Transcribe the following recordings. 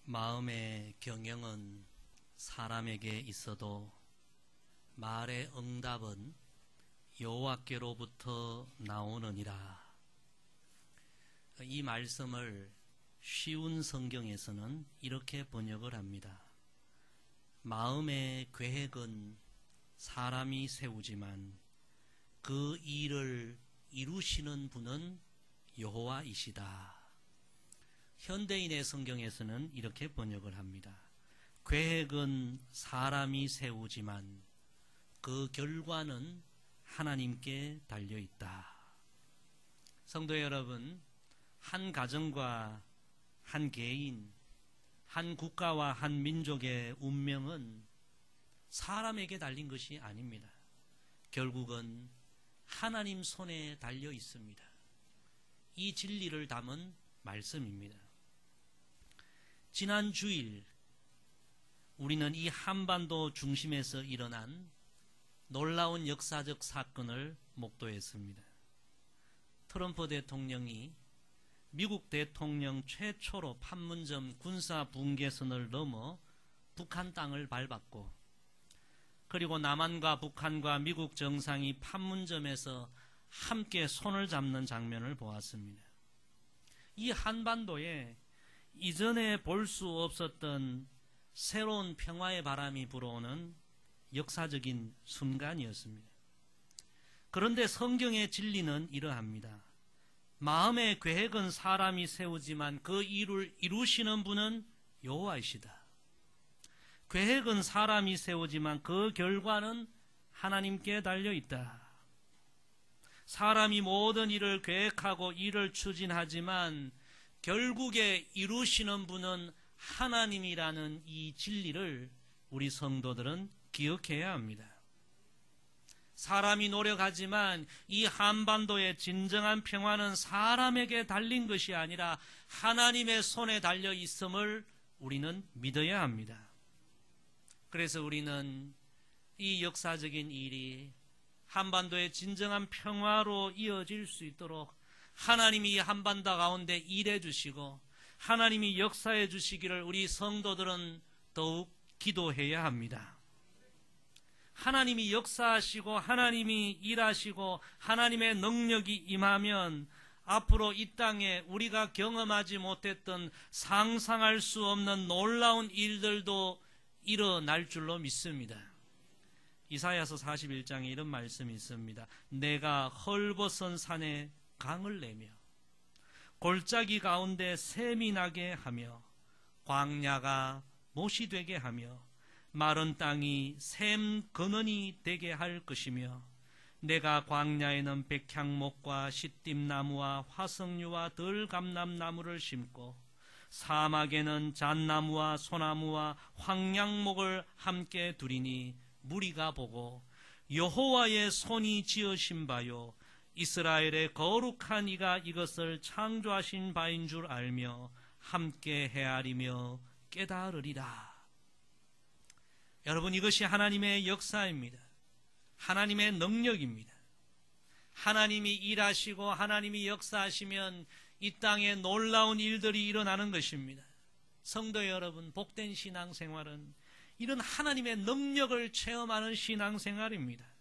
마음의 경영은 사람에게 있어도 말의 응답은 여호와께로부터 나오느니라. 이 말씀을 쉬운 성경에서는 이렇게 번역을 합니다. 마음의 계획은 사람이 세우지만 그 일을 이루시는 분은 여호와이시다. 현대인의 성경에서는 이렇게 번역을 합니다. 계획은 사람이 세우지만 그 결과는 하나님께 달려있다. 성도 여러분, 한 가정과 한 개인, 한 국가와 한 민족의 운명은 사람에게 달린 것이 아닙니다. 결국은 하나님 손에 달려 있습니다. 이 진리를 담은 말씀입니다. 지난 주일 우리는 이 한반도 중심에서 일어난 놀라운 역사적 사건을 목도했습니다. 트럼프 대통령이 미국 대통령 최초로 판문점 군사 분계선을 넘어 북한 땅을 밟았고, 그리고 남한과 북한과 미국 정상이 판문점에서 함께 손을 잡는 장면을 보았습니다. 이 한반도에 이전에 볼 수 없었던 새로운 평화의 바람이 불어오는 역사적인 순간이었습니다. 그런데 성경의 진리는 이러합니다. 마음의 계획은 사람이 세우지만 그 일을 이루시는 분은 여호와이시다. 계획은 사람이 세우지만 그 결과는 하나님께 달려있다. 사람이 모든 일을 계획하고 일을 추진하지만 결국에 이루시는 분은 하나님이라는 이 진리를 우리 성도들은 기억해야 합니다. 사람이 노력하지만 이 한반도의 진정한 평화는 사람에게 달린 것이 아니라 하나님의 손에 달려 있음을 우리는 믿어야 합니다. 그래서 우리는 이 역사적인 일이 한반도의 진정한 평화로 이어질 수 있도록 하나님이 이 한반도 가운데 일해 주시고 하나님이 역사해 주시기를 우리 성도들은 더욱 기도해야 합니다. 하나님이 역사하시고 하나님이 일하시고 하나님의 능력이 임하면 앞으로 이 땅에 우리가 경험하지 못했던 상상할 수 없는 놀라운 일들도 일어날 줄로 믿습니다. 이사야서 41장에 이런 말씀이 있습니다. 내가 헐벗은 산에 강을 내며 골짜기 가운데 샘이 나게 하며 광야가 못이 되게 하며 마른 땅이 샘 근원이 되게 할 것이며 내가 광야에는 백향목과 시띠나무와 화석류와 들감람나무를 심고 사막에는 잣나무와 소나무와 황량목을 함께 두리니 무리가 보고 여호와의 손이 지으신 바요 이스라엘의 거룩한 이가 이것을 창조하신 바인 줄 알며 함께 헤아리며 깨달으리라. 여러분, 이것이 하나님의 역사입니다. 하나님의 능력입니다. 하나님이 일하시고 하나님이 역사하시면 이 땅에 놀라운 일들이 일어나는 것입니다. 성도 여러분, 복된 신앙생활은 이런 하나님의 능력을 체험하는 신앙생활입니다.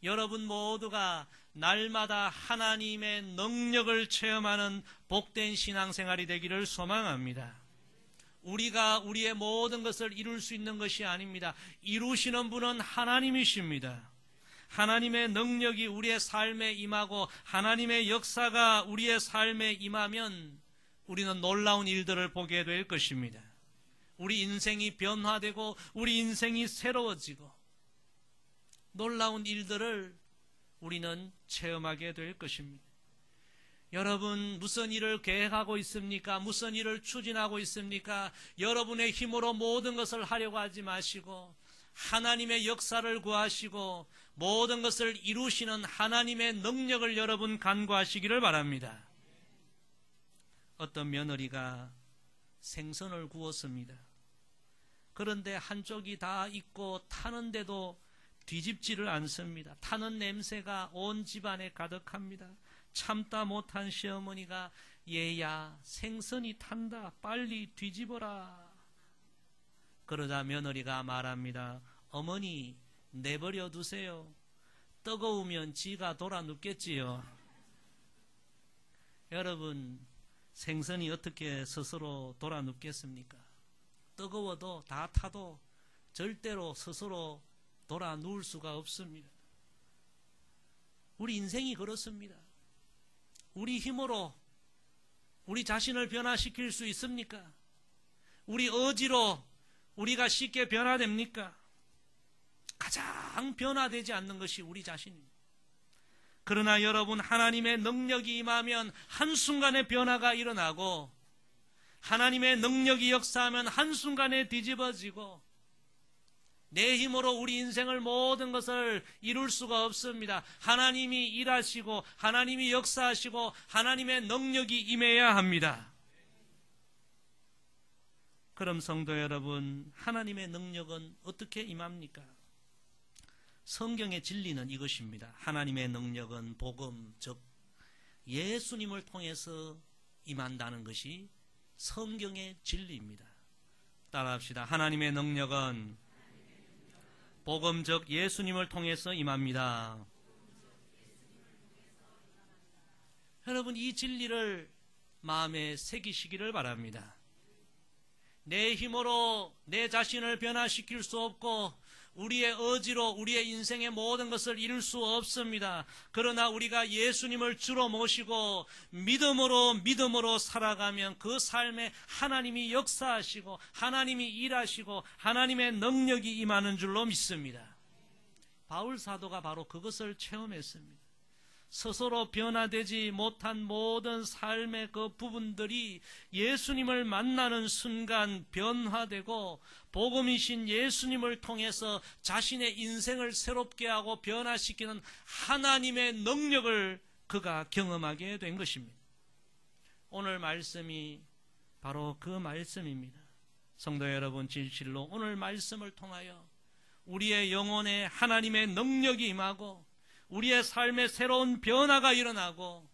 여러분 모두가 날마다 하나님의 능력을 체험하는 복된 신앙생활이 되기를 소망합니다. 우리가 우리의 모든 것을 이룰 수 있는 것이 아닙니다. 이루시는 분은 하나님이십니다. 하나님의 능력이 우리의 삶에 임하고 하나님의 역사가 우리의 삶에 임하면 우리는 놀라운 일들을 보게 될 것입니다. 우리 인생이 변화되고 우리 인생이 새로워지고 놀라운 일들을 우리는 체험하게 될 것입니다. 여러분, 무슨 일을 계획하고 있습니까? 무슨 일을 추진하고 있습니까? 여러분의 힘으로 모든 것을 하려고 하지 마시고 하나님의 역사를 구하시고 모든 것을 이루시는 하나님의 능력을 여러분 간구하시기를 바랍니다. 어떤 며느리가 생선을 구웠습니다. 그런데 한쪽이 다 익고 타는데도 뒤집지를 않습니다. 타는 냄새가 온 집안에 가득합니다. 참다 못한 시어머니가 얘야 생선이 탄다. 빨리 뒤집어라. 그러자 며느리가 말합니다. 어머니 내버려 두세요. 뜨거우면 지가 돌아 눕겠지요. 여러분, 생선이 어떻게 스스로 돌아 눕겠습니까? 뜨거워도 다 타도 절대로 스스로 돌아 누울 수가 없습니다. 우리 인생이 그렇습니다. 우리 힘으로 우리 자신을 변화시킬 수 있습니까? 우리 의지로 우리가 쉽게 변화됩니까? 가장 변화되지 않는 것이 우리 자신입니다. 그러나 여러분, 하나님의 능력이 임하면 한순간에 변화가 일어나고, 하나님의 능력이 역사하면 한순간에 뒤집어지고, 내 힘으로 우리 인생을 모든 것을 이룰 수가 없습니다. 하나님이 일하시고 하나님이 역사하시고 하나님의 능력이 임해야 합니다. 그럼 성도 여러분, 하나님의 능력은 어떻게 임합니까? 성경의 진리는 이것입니다. 하나님의 능력은 복음, 즉 예수님을 통해서 임한다는 것이 성경의 진리입니다. 따라합시다. 하나님의 능력은 복음, 즉 예수님을 통해서 임합니다. 여러분, 이 진리를 마음에 새기시기를 바랍니다. 내 힘으로 내 자신을 변화시킬 수 없고 우리의 의지로 우리의 인생의 모든 것을 이룰 수 없습니다. 그러나 우리가 예수님을 주로 모시고 믿음으로 살아가면 그 삶에 하나님이 역사하시고 하나님이 일하시고 하나님의 능력이 임하는 줄로 믿습니다. 바울 사도가 바로 그것을 체험했습니다. 스스로 변화되지 못한 모든 삶의 그 부분들이 예수님을 만나는 순간 변화되고 복음이신 예수님을 통해서 자신의 인생을 새롭게 하고 변화시키는 하나님의 능력을 그가 경험하게 된 것입니다. 오늘 말씀이 바로 그 말씀입니다. 성도 여러분, 진실로 오늘 말씀을 통하여 우리의 영혼에 하나님의 능력이 임하고 우리의 삶에 새로운 변화가 일어나고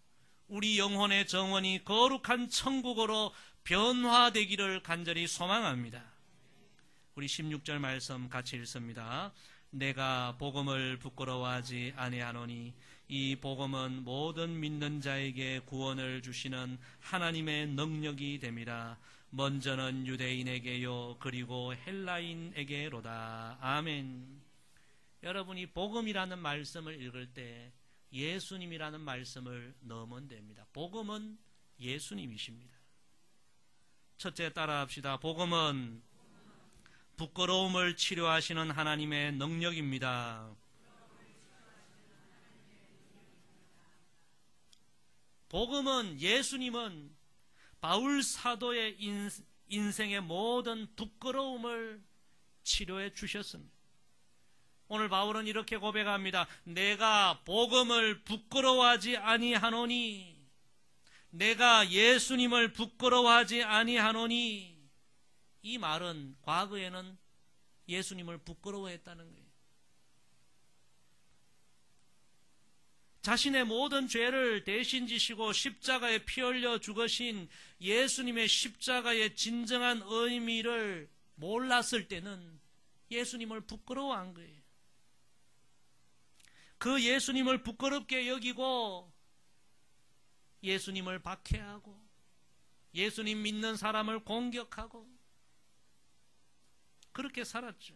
우리 영혼의 정원이 거룩한 천국으로 변화되기를 간절히 소망합니다. 우리 16절 말씀 같이 읽습니다. 내가 복음을 부끄러워하지 아니하노니 이 복음은 모든 믿는 자에게 구원을 주시는 하나님의 능력이 됨이라. 먼저는 유대인에게요 그리고 헬라인에게로다. 아멘. 여러분이 복음이라는 말씀을 읽을 때 예수님이라는 말씀을 넣으면 됩니다. 복음은 예수님이십니다. 첫째, 따라합시다. 복음은 부끄러움을 치료하시는 하나님의 능력입니다. 복음은, 예수님은 바울 사도의 인생의 모든 부끄러움을 치료해 주셨습니다. 오늘 바울은 이렇게 고백합니다. 내가 복음을 부끄러워하지 아니하노니, 내가 예수님을 부끄러워하지 아니하노니. 이 말은 과거에는 예수님을 부끄러워했다는 거예요. 자신의 모든 죄를 대신 지시고 십자가에 피 흘려 죽으신 예수님의 십자가의 진정한 의미를 몰랐을 때는 예수님을 부끄러워한 거예요. 그 예수님을 부끄럽게 여기고 예수님을 박해하고 예수님 믿는 사람을 공격하고 그렇게 살았죠.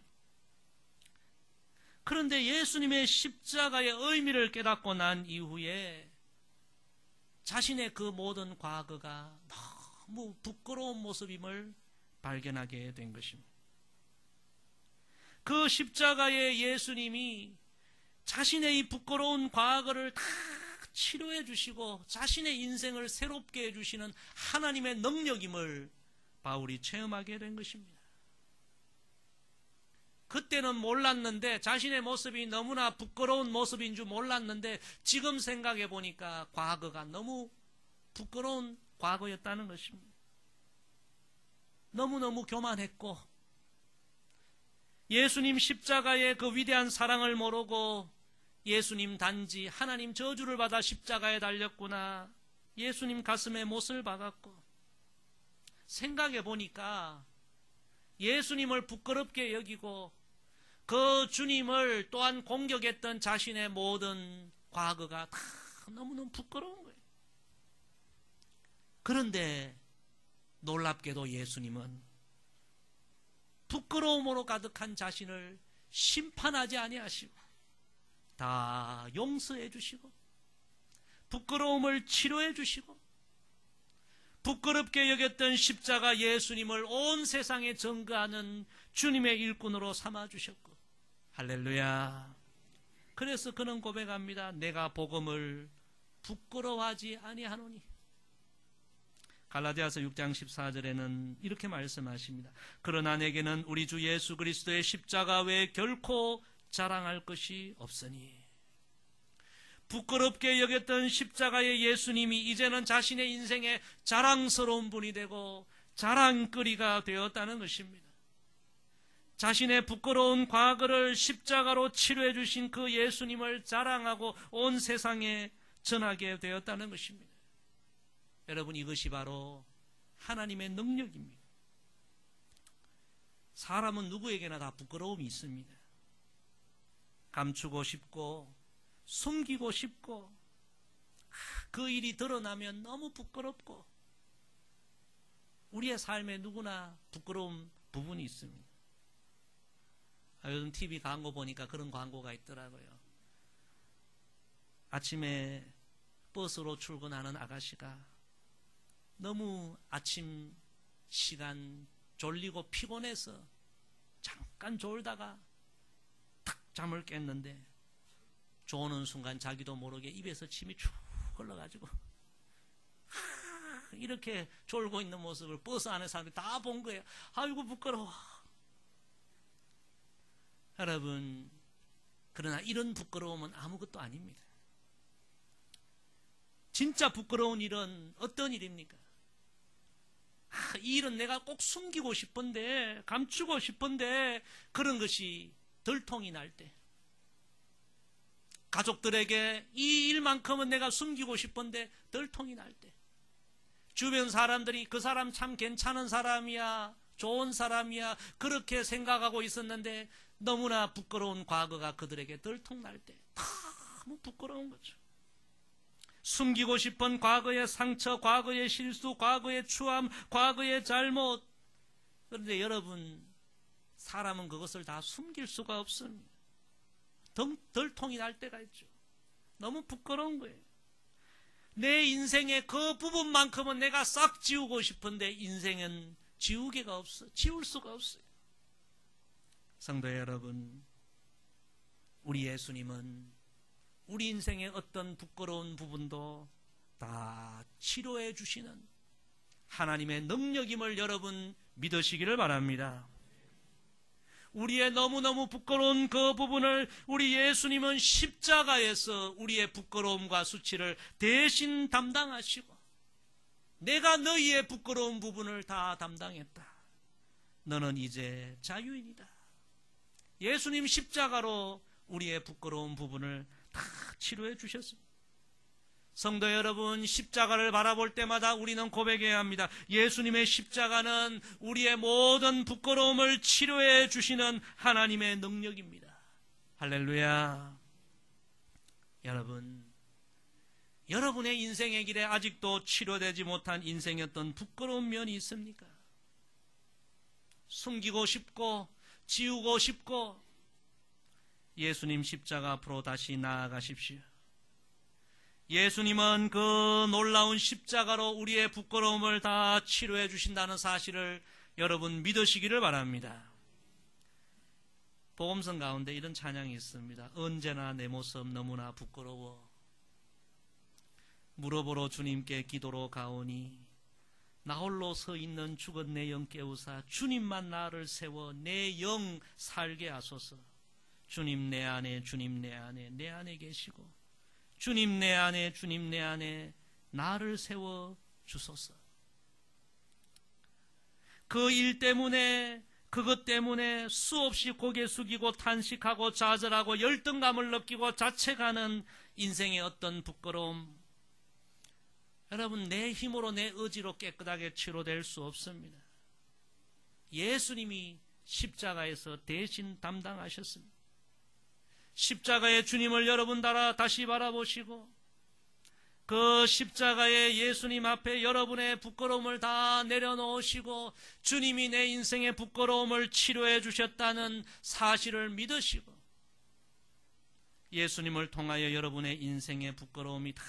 그런데 예수님의 십자가의 의미를 깨닫고 난 이후에 자신의 그 모든 과거가 너무 부끄러운 모습임을 발견하게 된 것입니다. 그 십자가의 예수님이 자신의 이 부끄러운 과거를 다 치료해 주시고 자신의 인생을 새롭게 해주시는 하나님의 능력임을 바울이 체험하게 된 것입니다. 그때는 몰랐는데, 자신의 모습이 너무나 부끄러운 모습인 줄 몰랐는데 지금 생각해 보니까 과거가 너무 부끄러운 과거였다는 것입니다. 너무너무 교만했고 예수님 십자가의 그 위대한 사랑을 모르고 예수님 단지 하나님 저주를 받아 십자가에 달렸구나, 예수님 가슴에 못을 박았고, 생각해 보니까 예수님을 부끄럽게 여기고 그 주님을 또한 공격했던 자신의 모든 과거가 다 너무너무 부끄러운 거예요. 그런데 놀랍게도 예수님은 부끄러움으로 가득한 자신을 심판하지 아니하시고 다 용서해 주시고 부끄러움을 치료해 주시고 부끄럽게 여겼던 십자가 예수님을 온 세상에 전거하는 주님의 일꾼으로 삼아 주셨고, 할렐루야. 그래서 그는 고백합니다. 내가 복음을 부끄러워하지 아니하노니. 갈라디아서 6장 14절에는 이렇게 말씀하십니다. 그러나 내게는 우리 주 예수 그리스도의 십자가 외에 결코 자랑할 것이 없으니. 부끄럽게 여겼던 십자가의 예수님이 이제는 자신의 인생에 자랑스러운 분이 되고 자랑거리가 되었다는 것입니다. 자신의 부끄러운 과거를 십자가로 치료해 주신 그 예수님을 자랑하고 온 세상에 전하게 되었다는 것입니다. 여러분, 이것이 바로 하나님의 능력입니다. 사람은 누구에게나 다 부끄러움이 있습니다. 감추고 싶고 숨기고 싶고 그 일이 드러나면 너무 부끄럽고, 우리의 삶에 누구나 부끄러운 부분이 있습니다. 요즘 TV 광고 보니까 그런 광고가 있더라고요. 아침에 버스로 출근하는 아가씨가 너무 아침 시간 졸리고 피곤해서 잠깐 졸다가 탁 잠을 깼는데 조는 순간 자기도 모르게 입에서 침이 쭉 흘러가지고 이렇게 졸고 있는 모습을 버스 안에 사람들이 다 본 거예요. 아이고 부끄러워. 여러분, 그러나 이런 부끄러움은 아무것도 아닙니다. 진짜 부끄러운 일은 어떤 일입니까? 이 일은 내가 꼭 숨기고 싶은데, 감추고 싶은데, 그런 것이 들통이 날 때, 가족들에게 이 일만큼은 내가 숨기고 싶은데 들통이 날 때, 주변 사람들이 그 사람 참 괜찮은 사람이야, 좋은 사람이야, 그렇게 생각하고 있었는데 너무나 부끄러운 과거가 그들에게 들통날 때 너무 부끄러운 거죠. 숨기고 싶은 과거의 상처, 과거의 실수, 과거의 추함, 과거의 잘못. 그런데 여러분, 사람은 그것을 다 숨길 수가 없습니다. 들통이 날 때가 있죠. 너무 부끄러운 거예요. 내 인생의 그 부분만큼은 내가 싹 지우고 싶은데 인생은 지우개가 없어. 지울 수가 없어요. 성도 여러분, 우리 예수님은 우리 인생의 어떤 부끄러운 부분도 다 치료해 주시는 하나님의 능력임을 여러분 믿으시기를 바랍니다. 우리의 너무너무 부끄러운 그 부분을 우리 예수님은 십자가에서 우리의 부끄러움과 수치를 대신 담당하시고, 내가 너희의 부끄러운 부분을 다 담당했다. 너는 이제 자유인이다. 예수님 십자가로 우리의 부끄러운 부분을 다 치료해 주셨습니다. 성도 여러분, 십자가를 바라볼 때마다 우리는 고백해야 합니다. 예수님의 십자가는 우리의 모든 부끄러움을 치료해 주시는 하나님의 능력입니다. 할렐루야. 여러분, 여러분의 인생의 길에 아직도 치료되지 못한 인생의 어떤 부끄러운 면이 있습니까? 숨기고 싶고 지우고 싶고, 예수님 십자가 앞으로 다시 나아가십시오. 예수님은 그 놀라운 십자가로 우리의 부끄러움을 다 치료해 주신다는 사실을 여러분 믿으시기를 바랍니다. 복음성 가운데 이런 찬양이 있습니다. 언제나 내 모습 너무나 부끄러워. 물어보러 주님께 기도로 가오니 나 홀로 서 있는 죽은 내 영 깨우사 주님만 나를 세워 내 영 살게 하소서. 주님 내 안에, 주님 내 안에, 내 안에 계시고 주님 내 안에, 주님 내 안에 나를 세워 주소서. 그 일 때문에, 그것 때문에 수없이 고개 숙이고 탄식하고 좌절하고 열등감을 느끼고 자책하는 인생의 어떤 부끄러움, 여러분, 내 힘으로 내 의지로 깨끗하게 치료될 수 없습니다. 예수님이 십자가에서 대신 담당하셨습니다. 십자가의 주님을 여러분 다시 바라보시고 그 십자가의 예수님 앞에 여러분의 부끄러움을 다 내려놓으시고 주님이 내 인생의 부끄러움을 치료해 주셨다는 사실을 믿으시고 예수님을 통하여 여러분의 인생의 부끄러움이 다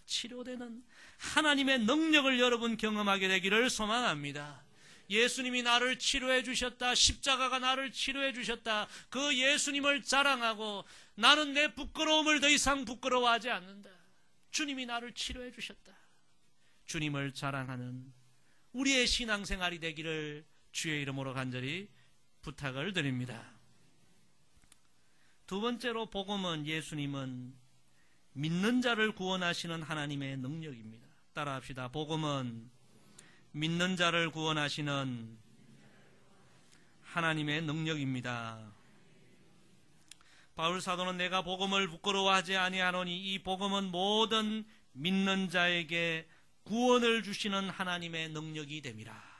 치료되는 하나님의 능력을 여러분 경험하게 되기를 소망합니다. 예수님이 나를 치료해 주셨다. 십자가가 나를 치료해 주셨다. 그 예수님을 자랑하고 나는 내 부끄러움을 더 이상 부끄러워하지 않는다. 주님이 나를 치료해 주셨다. 주님을 자랑하는 우리의 신앙생활이 되기를 주의 이름으로 간절히 부탁을 드립니다. 두 번째로 복음은 예수님은 믿는 자를 구원하시는 하나님의 능력입니다. 따라합시다. 복음은 믿는 자를 구원하시는 하나님의 능력입니다. 바울 사도는 내가 복음을 부끄러워하지 아니하노니 이 복음은 모든 믿는 자에게 구원을 주시는 하나님의 능력이 됨이라.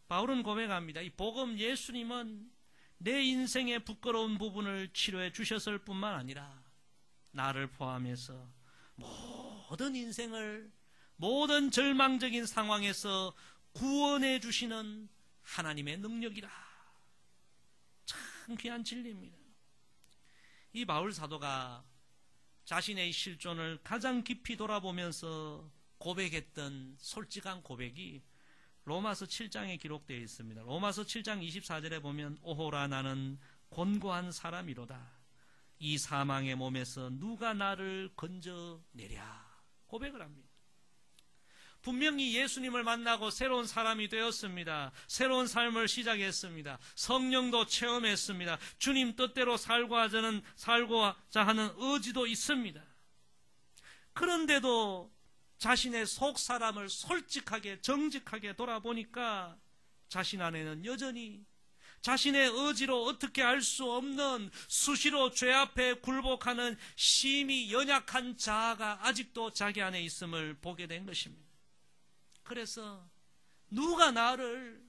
바울은 고백합니다. 이 복음 예수님은 내 인생의 부끄러운 부분을 치료해 주셨을 뿐만 아니라 나를 포함해서 모든 인생을 모든 절망적인 상황에서 구원해 주시는 하나님의 능력이라. 참 귀한 진리입니다. 이 바울 사도가 자신의 실존을 가장 깊이 돌아보면서 고백했던 솔직한 고백이 로마서 7장에 기록되어 있습니다. 로마서 7장 24절에 보면 오호라 나는 곤고한 사람이로다. 이 사망의 몸에서 누가 나를 건져내랴. 고백을 합니다. 분명히 예수님을 만나고 새로운 사람이 되었습니다. 새로운 삶을 시작했습니다. 성령도 체험했습니다. 주님 뜻대로 살고자 하는 의지도 있습니다. 그런데도 자신의 속 사람을 솔직하게 정직하게 돌아보니까 자신 안에는 여전히 자신의 의지로 어떻게 할 수 없는 수시로 죄 앞에 굴복하는 심히 연약한 자아가 아직도 자기 안에 있음을 보게 된 것입니다. 그래서 누가 나를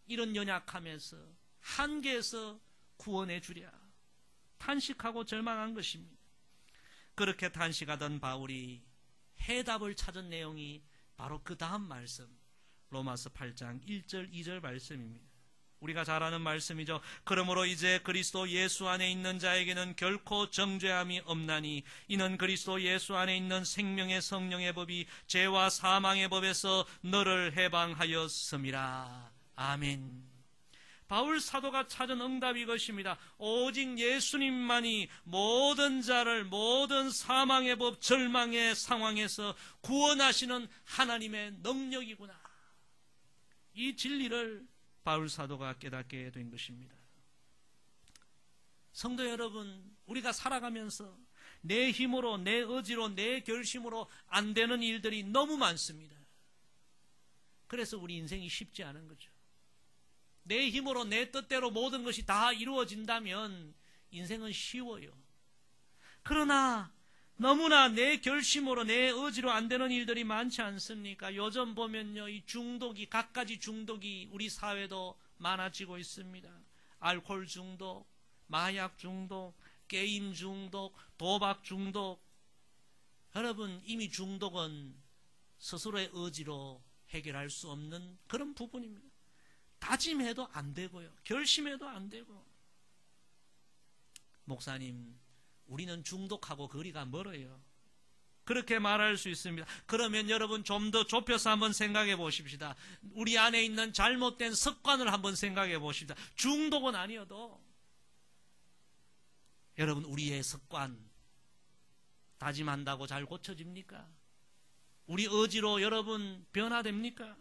이런 연약함에서 한계에서 구원해 주랴 탄식하고 절망한 것입니다. 그렇게 탄식하던 바울이 해답을 찾은 내용이 바로 그 다음 말씀 로마서 8장 1절 2절 말씀입니다. 우리가 잘 아는 말씀이죠. 그러므로 이제 그리스도 예수 안에 있는 자에게는 결코 정죄함이 없나니 이는 그리스도 예수 안에 있는 생명의 성령의 법이 죄와 사망의 법에서 너를 해방하였음이라. 아멘. 바울 사도가 찾은 응답이 이것입니다. 오직 예수님만이 모든 자를 모든 사망의 법, 절망의 상황에서 구원하시는 하나님의 능력이구나. 이 진리를 바울 사도가 깨닫게 된 것입니다. 성도 여러분, 우리가 살아가면서 내 힘으로, 내 의지로, 내 결심으로 안 되는 일들이 너무 많습니다. 그래서 우리 인생이 쉽지 않은 거죠. 내 힘으로, 내 뜻대로 모든 것이 다 이루어진다면 인생은 쉬워요. 그러나 너무나 내 결심으로, 내 의지로 안 되는 일들이 많지 않습니까? 요즘 보면요, 이 중독이, 갖가지 중독이 우리 사회도 많아지고 있습니다. 알코올 중독, 마약 중독, 게임 중독, 도박 중독. 여러분, 이미 중독은 스스로의 의지로 해결할 수 없는 그런 부분입니다. 다짐해도 안 되고요. 결심해도 안 되고. 목사님, 우리는 중독하고 거리가 멀어요. 그렇게 말할 수 있습니다. 그러면 여러분 좀 더 좁혀서 한번 생각해 보십시다. 우리 안에 있는 잘못된 습관을 한번 생각해 보십시다. 중독은 아니어도 여러분 우리의 습관 다짐한다고 잘 고쳐집니까? 우리 의지로 여러분 변화됩니까?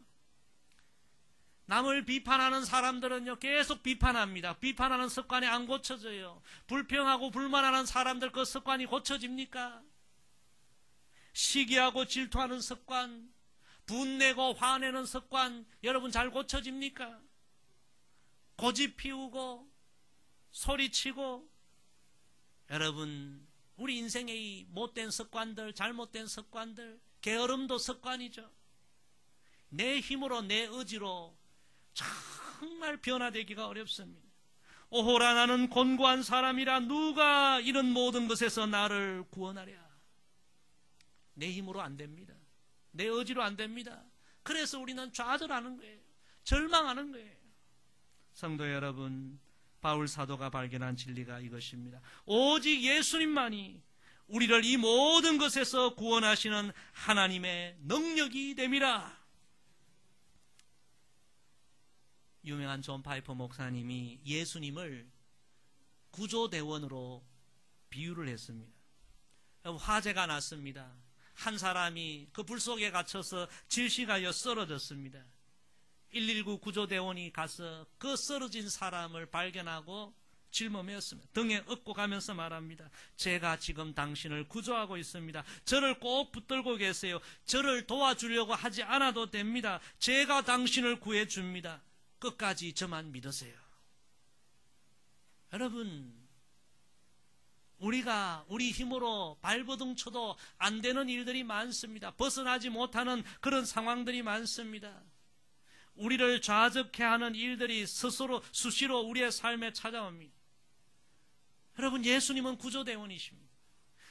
남을 비판하는 사람들은요, 계속 비판합니다. 비판하는 습관이 안 고쳐져요. 불평하고 불만하는 사람들 그 습관이 고쳐집니까? 시기하고 질투하는 습관, 분내고 화내는 습관, 여러분 잘 고쳐집니까? 고집 피우고, 소리치고, 여러분, 우리 인생의 이 못된 습관들, 잘못된 습관들, 게으름도 습관이죠. 내 힘으로, 내 의지로 정말 변화되기가 어렵습니다. 오호라, 나는 곤고한 사람이라 누가 이런 모든 것에서 나를 구원하랴. 내 힘으로 안 됩니다. 내 의지로 안 됩니다. 그래서 우리는 좌절하는 거예요. 절망하는 거예요. 성도 여러분, 바울 사도가 발견한 진리가 이것입니다. 오직 예수님만이 우리를 이 모든 것에서 구원하시는 하나님의 능력이 됨이라. 유명한 존 파이퍼 목사님이 예수님을 구조대원으로 비유를 했습니다. 화재가 났습니다. 한 사람이 그 불 속에 갇혀서 질식하여 쓰러졌습니다. 119 구조대원이 가서 그 쓰러진 사람을 발견하고 짊어매었습니다. 등에 업고 가면서 말합니다. 제가 지금 당신을 구조하고 있습니다. 저를 꼭 붙들고 계세요. 저를 도와주려고 하지 않아도 됩니다. 제가 당신을 구해줍니다. 끝까지 저만 믿으세요. 여러분, 우리가 우리 힘으로 발버둥 쳐도 안 되는 일들이 많습니다. 벗어나지 못하는 그런 상황들이 많습니다. 우리를 좌절케 하는 일들이 스스로 수시로 우리의 삶에 찾아옵니다. 여러분, 예수님은 구조대원이십니다.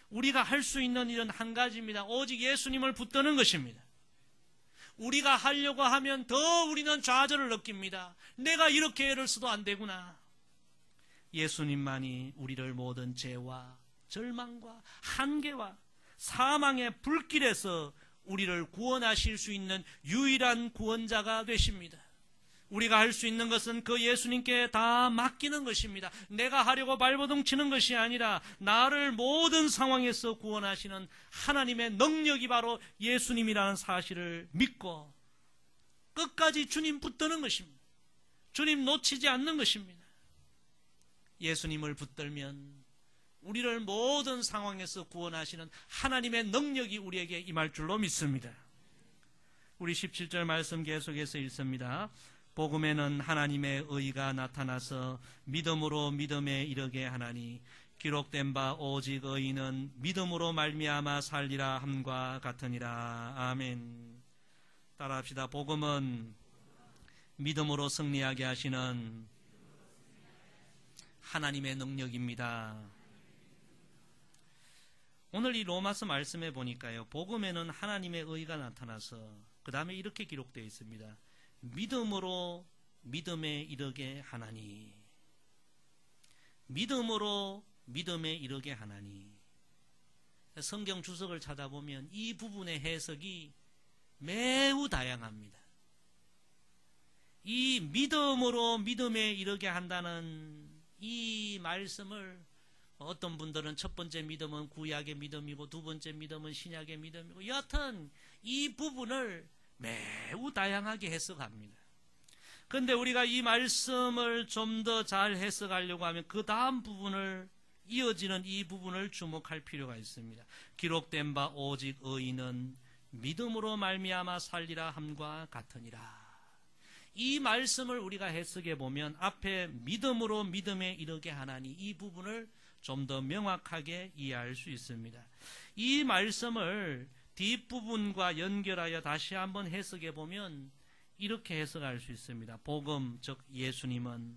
우리가 할 수 있는 일은 한 가지입니다. 오직 예수님을 붙드는 것입니다. 우리가 하려고 하면 더 우리는 좌절을 느낍니다. 내가 이렇게 애를 써도 안 되구나. 예수님만이 우리를 모든 죄와 절망과 한계와 사망의 불길에서 우리를 구원하실 수 있는 유일한 구원자가 되십니다. 우리가 할 수 있는 것은 그 예수님께 다 맡기는 것입니다. 내가 하려고 발버둥 치는 것이 아니라 나를 모든 상황에서 구원하시는 하나님의 능력이 바로 예수님이라는 사실을 믿고 끝까지 주님 붙드는 것입니다. 주님 놓치지 않는 것입니다. 예수님을 붙들면 우리를 모든 상황에서 구원하시는 하나님의 능력이 우리에게 임할 줄로 믿습니다. 우리 17절 말씀 계속해서 읽습니다. 복음에는 하나님의 의가 나타나서 믿음으로 믿음에 이르게 하나니 기록된 바 오직 의인은 믿음으로 말미암아 살리라 함과 같으니라. 아멘. 따라합시다. 복음은 믿음으로 승리하게 하시는 하나님의 능력입니다. 오늘 이 로마서 말씀에 보니까요, 복음에는 하나님의 의가 나타나서 그 다음에 이렇게 기록되어 있습니다. 믿음으로 믿음에 이르게 하나니. 믿음으로 믿음에 이르게 하나니. 성경 주석을 찾아보면 이 부분의 해석이 매우 다양합니다. 이 믿음으로 믿음에 이르게 한다는 이 말씀을 어떤 분들은 첫 번째 믿음은 구약의 믿음이고 두 번째 믿음은 신약의 믿음이고 여하튼 이 부분을 매우 다양하게 해석합니다. 그런데 우리가 이 말씀을 좀 더 잘 해석하려고 하면 그 다음 부분을 이어지는 이 부분을 주목할 필요가 있습니다. 기록된 바 오직 의인은 믿음으로 말미암아 살리라 함과 같으니라. 이 말씀을 우리가 해석해 보면 앞에 믿음으로 믿음에 이르게 하나니 이 부분을 좀 더 명확하게 이해할 수 있습니다. 이 말씀을 뒷부분과 연결하여 다시 한번 해석해 보면 이렇게 해석할 수 있습니다. 복음, 즉 예수님은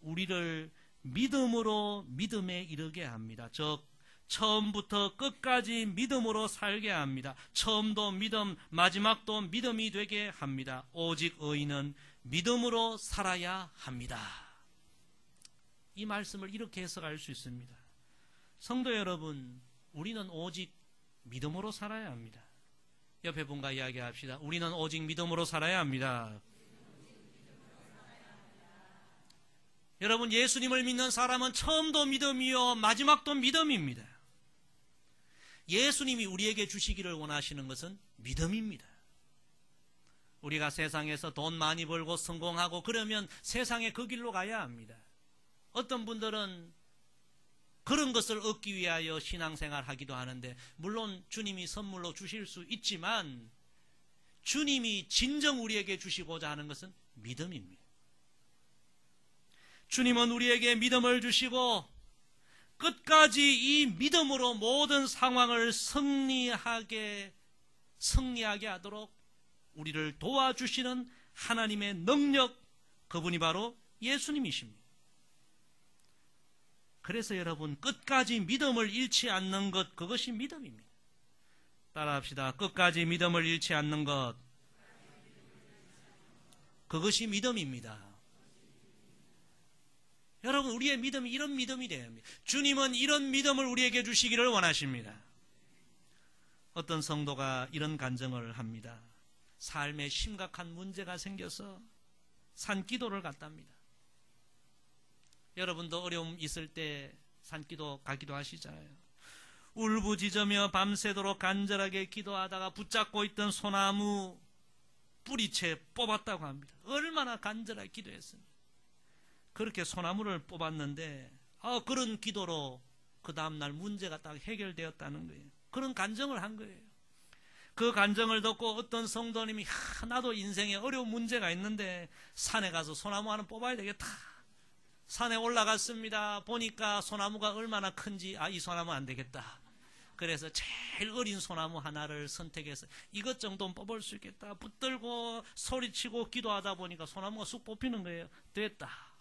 우리를 믿음으로 믿음에 이르게 합니다. 즉 처음부터 끝까지 믿음으로 살게 합니다. 처음도 믿음, 마지막도 믿음이 되게 합니다. 오직 의인은 믿음으로 살아야 합니다. 이 말씀을 이렇게 해석할 수 있습니다. 성도 여러분, 우리는 오직 믿음으로 살아야 합니다. 옆에 분과 이야기합시다. 우리는 오직 믿음으로 살아야 합니다. 여러분, 예수님을 믿는 사람은 처음도 믿음이요 마지막도 믿음입니다. 예수님이 우리에게 주시기를 원하시는 것은 믿음입니다. 우리가 세상에서 돈 많이 벌고 성공하고 그러면 세상에 그 길로 가야 합니다. 어떤 분들은 그런 것을 얻기 위하여 신앙생활 하기도 하는데 물론 주님이 선물로 주실 수 있지만 주님이 진정 우리에게 주시고자 하는 것은 믿음입니다. 주님은 우리에게 믿음을 주시고 끝까지 이 믿음으로 모든 상황을 승리하게 하도록 우리를 도와주시는 하나님의 능력, 그분이 바로 예수님이십니다. 그래서 여러분, 끝까지 믿음을 잃지 않는 것, 그것이 믿음입니다. 따라합시다. 끝까지 믿음을 잃지 않는 것, 그것이 믿음입니다. 여러분, 우리의 믿음이 이런 믿음이 돼야 합니다. 주님은 이런 믿음을 우리에게 주시기를 원하십니다. 어떤 성도가 이런 간증을 합니다. 삶에 심각한 문제가 생겨서 산기도를 갔답니다. 여러분도 어려움 있을 때 산기도 가기도 하시잖아요. 울부짖으며 밤새도록 간절하게 기도하다가 붙잡고 있던 소나무 뿌리채 뽑았다고 합니다. 얼마나 간절하게 기도했습니다. 그렇게 소나무를 뽑았는데 그런 기도로 그 다음날 문제가 딱 해결되었다는 거예요. 그런 간증을 한 거예요. 그 간증을 듣고 어떤 성도님이 나도 인생에 어려운 문제가 있는데 산에 가서 소나무 하나 뽑아야 되겠다. 산에 올라갔습니다. 보니까 소나무가 얼마나 큰지 이 소나무 안 되겠다. 그래서 제일 어린 소나무 하나를 선택해서 이것 정도는 뽑을 수 있겠다. 붙들고 소리치고 기도하다 보니까 소나무가 쑥 뽑히는 거예요. 됐다.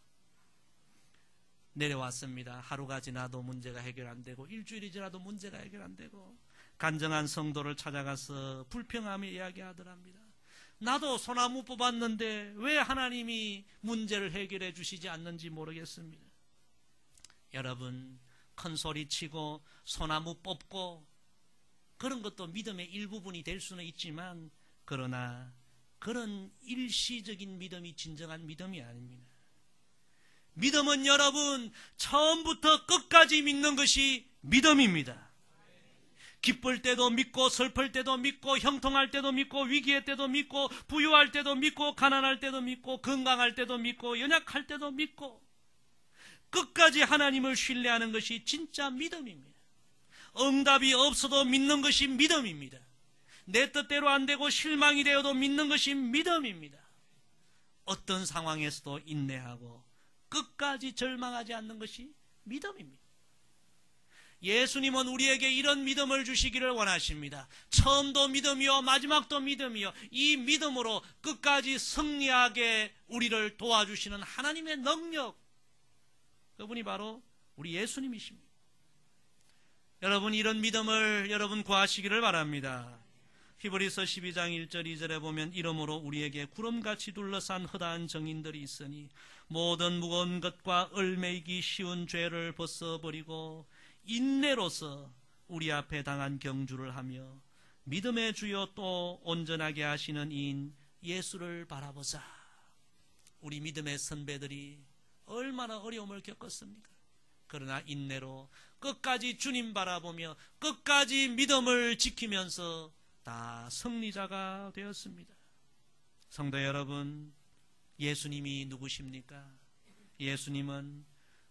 내려왔습니다. 하루가 지나도 문제가 해결 안 되고 일주일이 지나도 문제가 해결 안 되고 간증한 성도를 찾아가서 불평하며 이야기하더랍니다. 나도 소나무 뽑았는데 왜 하나님이 문제를 해결해 주시지 않는지 모르겠습니다. 여러분, 큰 소리 치고 소나무 뽑고 그런 것도 믿음의 일부분이 될 수는 있지만 그러나 그런 일시적인 믿음이 진정한 믿음이 아닙니다. 믿음은 여러분 처음부터 끝까지 믿는 것이 믿음입니다. 기쁠 때도 믿고 슬플 때도 믿고 형통할 때도 믿고 위기의 때도 믿고 부유할 때도 믿고 가난할 때도 믿고 건강할 때도 믿고 연약할 때도 믿고 끝까지 하나님을 신뢰하는 것이 진짜 믿음입니다. 응답이 없어도 믿는 것이 믿음입니다. 내 뜻대로 안 되고 실망이 되어도 믿는 것이 믿음입니다. 어떤 상황에서도 인내하고 끝까지 절망하지 않는 것이 믿음입니다. 예수님은 우리에게 이런 믿음을 주시기를 원하십니다. 처음도 믿음이요 마지막도 믿음이요, 이 믿음으로 끝까지 승리하게 우리를 도와주시는 하나님의 능력, 그분이 바로 우리 예수님이십니다. 여러분, 이런 믿음을 여러분 구하시기를 바랍니다. 히브리서 12장 1절 2절에 보면 이러므로 우리에게 구름같이 둘러싼 허다한 정인들이 있으니 모든 무거운 것과 얽매이기 쉬운 죄를 벗어버리고 인내로서 우리 앞에 당한 경주를 하며 믿음의 주여 또 온전하게 하시는 이인 예수를 바라보자. 우리 믿음의 선배들이 얼마나 어려움을 겪었습니까? 그러나 인내로 끝까지 주님 바라보며 끝까지 믿음을 지키면서 다 승리자가 되었습니다. 성도 여러분, 예수님이 누구십니까? 예수님은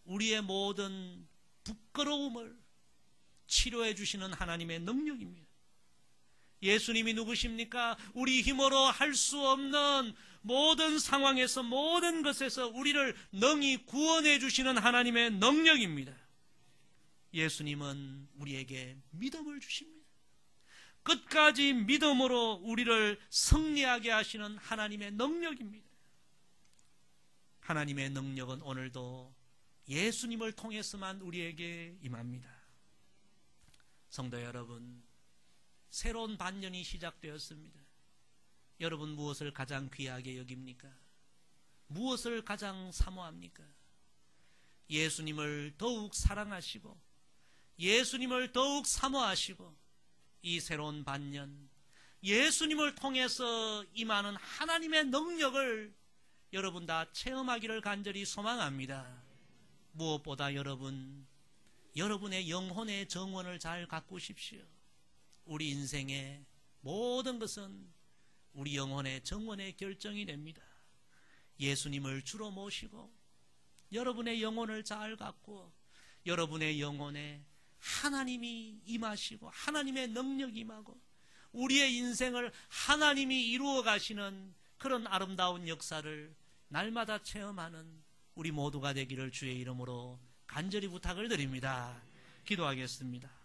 우리의 모든 부끄러움을 치료해 주시는 하나님의 능력입니다. 예수님이 누구십니까? 우리 힘으로 할 수 없는 모든 상황에서 모든 것에서 우리를 능히 구원해 주시는 하나님의 능력입니다. 예수님은 우리에게 믿음을 주십니다. 끝까지 믿음으로 우리를 승리하게 하시는 하나님의 능력입니다. 하나님의 능력은 오늘도 예수님을 통해서만 우리에게 임합니다. 성도 여러분, 새로운 반년이 시작되었습니다. 여러분, 무엇을 가장 귀하게 여깁니까? 무엇을 가장 사모합니까? 예수님을 더욱 사랑하시고 예수님을 더욱 사모하시고 이 새로운 반년 예수님을 통해서 임하는 하나님의 능력을 여러분 다 체험하기를 간절히 소망합니다. 무엇보다 여러분의 영혼의 정원을 잘 가꾸십시오. 우리 인생의 모든 것은 우리 영혼의 정원의 결정이 됩니다. 예수님을 주로 모시고 여러분의 영혼을 잘 가꾸어 여러분의 영혼에 하나님이 임하시고 하나님의 능력이 임하고 우리의 인생을 하나님이 이루어 가시는 그런 아름다운 역사를 날마다 체험하는 우리 모두가 되기를 주의 이름으로 간절히 부탁을 드립니다. 기도하겠습니다.